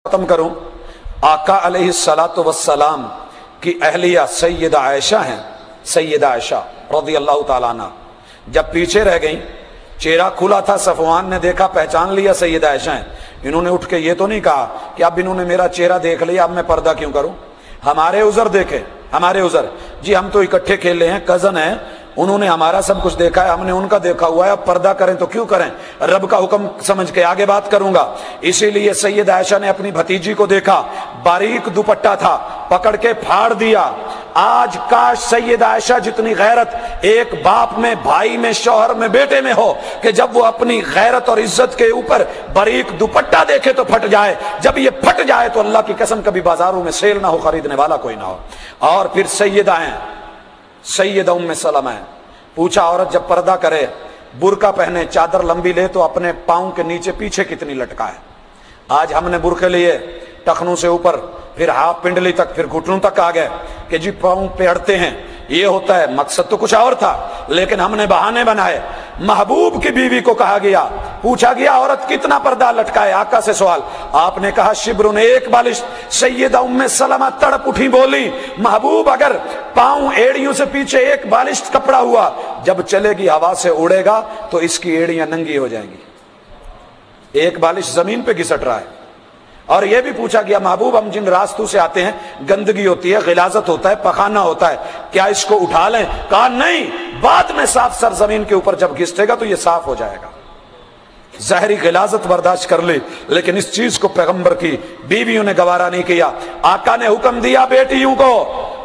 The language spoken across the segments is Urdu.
ختم کروں، آقا علیہ الصلاۃ والسلام کی اہلیہ سیدہ عائشہ ہیں، سیدہ عائشہ رضی اللہ تعالیٰ عنہ جب پیچھے رہ گئیں، چہرہ کھلا تھا، صفوان نے دیکھا، پہچان لیا سیدہ عائشہ ہیں، انہوں نے اٹھ کے یہ تو نہیں کہا کہ اب انہوں نے میرا چہرہ دیکھ لیا اب میں پردہ کیوں کروں، ہمارے عذر دیکھے، ہمارے عذر، جی ہم تو اکٹھے کھیل رہے ہیں، کزن ہیں، انہوں نے ہمارا سب کچھ دیکھا ہے، ہم نے ان کا دیکھا ہوا ہے، اب پردہ کریں تو کیوں کریں، رب کا حکم سمجھ کے آگے بات کروں گا۔ اسی لیے سید عائشہ نے اپنی بھتیجی کو دیکھا، باریک دوپٹہ تھا، پکڑ کے پھاڑ دیا۔ آج کاش سید عائشہ جتنی غیرت ایک باپ میں، بھائی میں، شوہر میں، بیٹے میں ہو کہ جب وہ اپنی غیرت اور عزت کے اوپر باریک دوپٹہ دیکھے تو پھٹ جائے، جب یہ پھٹ جائے تو اللہ کی قسم کبھی بازاروں میں سیل نہ ہو، خریدنے والا کوئی نہ ہو۔ اور پھر سیدہ ہیں، سیدہ ام سلمہ ہے، پوچھا عورت جب پردہ کرے، برقع پہنے، چادر لمبی لے تو اپنے پاؤں کے نیچے پیچھے کتنی لٹکائے۔ آج ہم نے برقعے لیے ٹخنوں سے اوپر، پھر ہاف پنڈلی تک، پھر گھٹنوں تک آ گئے کہ جی پاؤں پہ اڑتے ہیں، یہ ہوتا ہے، مقصد تو کچھ اور تھا لیکن ہم نے بہانے بنائے۔ محبوب کی بیوی کو کہا گیا، پوچھا گیا عورت کتنا پردہ لٹکائے، آقا سے سوال، آپ نے کہا شبرن، ایک بالش۔ سیدہ ام سلمہ تڑپ اٹھی، بولی محبوب اگر پاؤں ایڑیوں سے پیچھے ایک بالش کپڑا ہوا، جب چلے گی ہوا سے اڑے گا تو اس کی ایڑیاں ننگی ہو جائیں گی، ایک بالش زمین پہ گھسٹ رہا ہے۔ اور یہ بھی پوچھا گیا محبوب ہم جن راستوں سے آتے ہیں گندگی ہوتی ہے، غلاظت ہوتا ہے، پخانہ ہوتا ہے، کیا اس کو اٹھا لیں؟ کہا نہیں، بعد میں صاف سرزمین کے اوپر جب گھسٹے گا تو یہ صاف ہو جائے گا۔ ظاہری غلاظت برداشت کر لی لیکن اس چیز کو پیغمبر کی بیویوں نے گوارا نہیں کیا۔ آقا نے حکم دیا بیٹیوں کو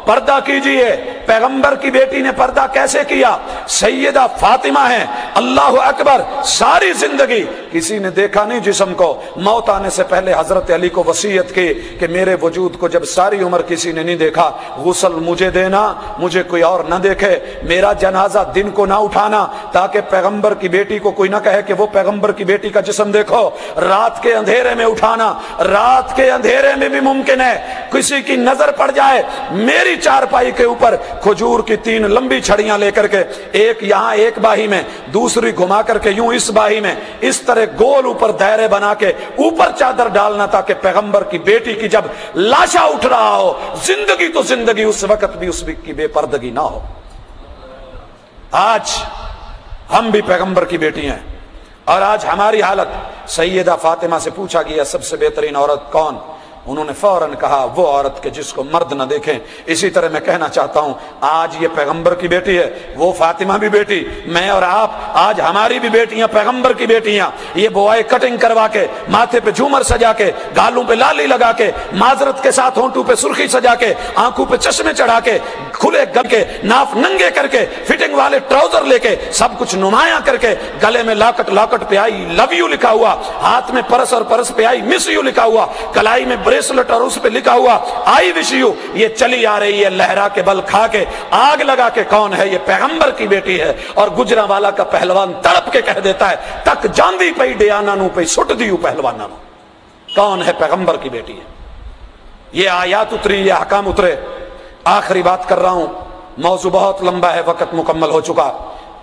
پردہ کیجئے، پیغمبر کی بیٹی نے پردہ کیسے کیا؟ سیدہ فاطمہ ہیں، اللہ اکبر، ساری زندگی کسی نے دیکھا نہیں جسم کو، موت آنے سے پہلے حضرت علی کو وصیت کی کہ میرے وجود کو جب ساری عمر کسی نے نہیں دیکھا، غسل مجھے دینا، مجھے کوئی اور نہ دیکھے، میرا جنازہ دن کو نہ اٹھانا تاکہ پیغمبر کی بیٹی کو کوئی نہ کہے کہ وہ پیغمبر کی بیٹی کا جسم دیکھو، رات کے اندھیرے میں اٹھانا، رات کے اندھیرے میں بھی ممکن ہے کسی کی نظر پڑ جائے، میری چارپائی کے اوپر کھجور کی 3 لمبی چھڑیاں لے کر کے، ایک یہاں ایک باہی میں، دوسری گھما کر کے یوں اس باہی میں، اس طرح گول اوپر دائرے بنا کے اوپر چادر ڈالنا تاکہ پیغمبر کی بیٹی کی جب لاشا اٹھ رہا ہو، زندگی تو زندگی، اس وقت بھی اس کی بے پردگی نہ ہو۔ آج ہم بھی پیغمبر کی بیٹی ہیں اور آج ہماری حالت، سیدہ فاطمہ سے پوچھا گیا سب سے بہترین عورت کون؟ انہوں نے فوراً کہا وہ عورت کے جس کو مرد نہ دیکھیں۔ اسی طرح میں کہنا چاہتا ہوں آج یہ پیغمبر کی بیٹی ہے، وہ فاطمہ بھی بیٹی، میں اور آپ آج ہماری بھی بیٹیاں پیغمبر کی بیٹیاں، یہ بوائے کٹنگ کروا کے، ماتھے پہ جھومر سجا کے، گالوں پہ لالی لگا کے، معذرت کے ساتھ ہونٹوں پہ سرخی سجا کے، آنکھوں پہ چشمے چڑھا کے، کھلے گل کے، ناف ننگے کر کے، فٹنگ والے ٹراؤزر لے کے، سب کچھ نمایاں کر کے، گلے میں لاکٹ پہ آئی لو یو لکھا ہوا، ہاتھ میں پرس اور پرس پہ آئی مس یو لکھا ہوا، کلائی میں بریسلٹ اور اس پہ لکھا ہوا آئی وش یو، یہ چلی آ رہی ہے لہرا کے بل کھا کے، آگ لگا کے، کون ہے یہ؟ پیغمبر کی بیٹی ہے۔ اور گجرانوالا کا پہلوان تڑپ کے کہہ دیتا ہے تک جاندی پئی ڈیانا نو پئی سٹ دیو پہلوانا نو، کون ہے؟ پیغمبر کی بیٹی ہے۔ یہ آیات اتری، یہ احکام اترے۔ آخری بات کر رہا ہوں، موضوع بہت لمبا ہے، وقت مکمل ہو چکا،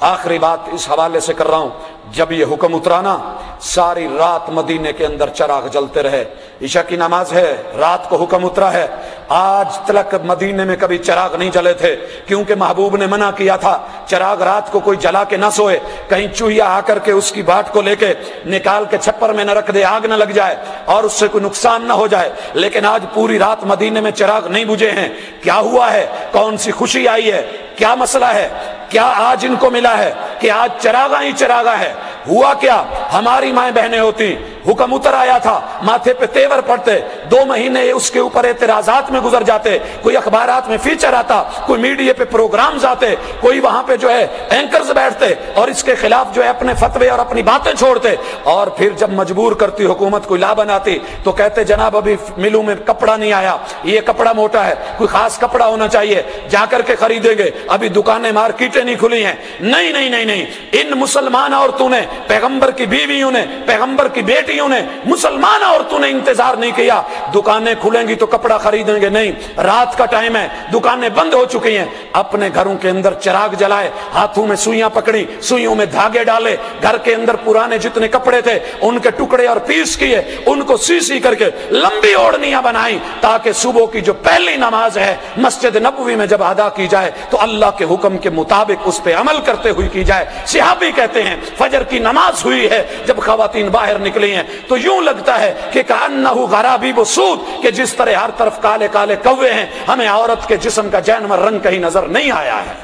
آخری بات اس حوالے سے کر رہا ہوں، جب یہ حکم اترانا ساری رات مدینے کے اندر چراغ جلتے رہے، عشاء کی نماز ہے، رات کو حکم اترا ہے، آج تلک مدینے میں کبھی چراغ نہیں جلے تھے کیونکہ محبوب نے منع کیا تھا چراغ رات کو کوئی جلا کے نہ سوئے، کہیں چوہیا آ کر کے اس کی باٹ کو لے کے نکال کے چھپر میں نہ رکھ دے، آگ نہ لگ جائے اور اس سے کوئی نقصان نہ ہو جائے، لیکن آج پوری رات مدینے میں چراغ نہیں بجھے ہیں۔ کیا ہوا ہے؟ کون سی خوشی آئی ہے؟ کیا مسئلہ ہے؟ کیا آج ان کو ملا ہے کہ آج چراغاں ہی چراغاں ہے؟ ہوا کیا؟ ہماری مائیں بہنیں ہوتی، حکم اتر آیا تھا، ماتھے پہ تیور پڑتے، 2 مہینے اس کے اوپر اعتراضات میں گزر جاتے، کوئی اخبارات میں فیچر آتا، کوئی میڈیا پہ پروگرامز آتے، کوئی وہاں پہ جو ہے اینکرز بیٹھتے اور اس کے خلاف جو ہے اپنے فتوے اور اپنی باتیں چھوڑتے، اور پھر جب مجبور کرتی حکومت کوئی لا بناتی تو کہتے جناب ابھی ملوں میں کپڑا نہیں آیا، یہ کپڑا موٹا ہے، کوئی خاص کپڑا ہونا چاہیے، جا کر کے خریدیں گے، ابھی دکانیں مارکیٹیں نہیں کھلی ہیں۔ نہیں، ان مسلمان عورتوں نے، پیغمبر کی بیویوں نے، پیغمبر کی بیٹی بیٹیوں نے, مسلمان عورتوں نے انتظار نہیں کیا. دکانیں کھلیں گی تو کپڑا خریدیں گے, نہیں, رات کا ٹائم ہے, دکانیں بند ہو چکی ہیں, اپنے گھروں کے اندر چراغ جلائے, ہاتھوں میں سوئیاں پکڑی, سوئیوں میں دھاگے ڈالے, گھر کے اندر پرانے جتنے کپڑے تھے ان کے ٹکڑے اور پیس کیے, ان کو سی کر کے لمبی اوڑھنیاں بنائیں تاکہ صبح کی جو پہلی نماز ہے مسجد نبوی میں جب ادا کی جائے تو اللہ کے حکم کے مطابق اس پہ عمل کرتے ہوئے کی جائے. صحابی کہتے ہیں فجر کی نماز ہوئی ہے, جب خواتین باہر نکلی ہیں تو یوں لگتا ہے کہ کأنہ غرابیب سود, کہ جس طرح ہر طرف کالے کالے کوے ہیں, ہمیں عورت کے جسم کا جینور رنگ کہیں نظر نہیں آیا ہے.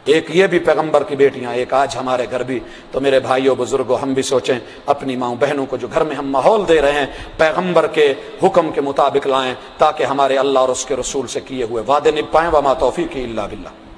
ایک یہ بھی پیغمبر کی بیٹیاں, ایک آج ہمارے گھر بھی. تو میرے بھائیوں بزرگوں, ہم بھی سوچیں اپنی ماں بہنوں کو جو گھر میں ہم ماحول دے رہے ہیں پیغمبر کے حکم کے مطابق لائیں تاکہ ہمارے اللہ اور اس کے رسول سے کیے ہوئے وعدے نبھ پائیں. وما توفیقی الا باللہ.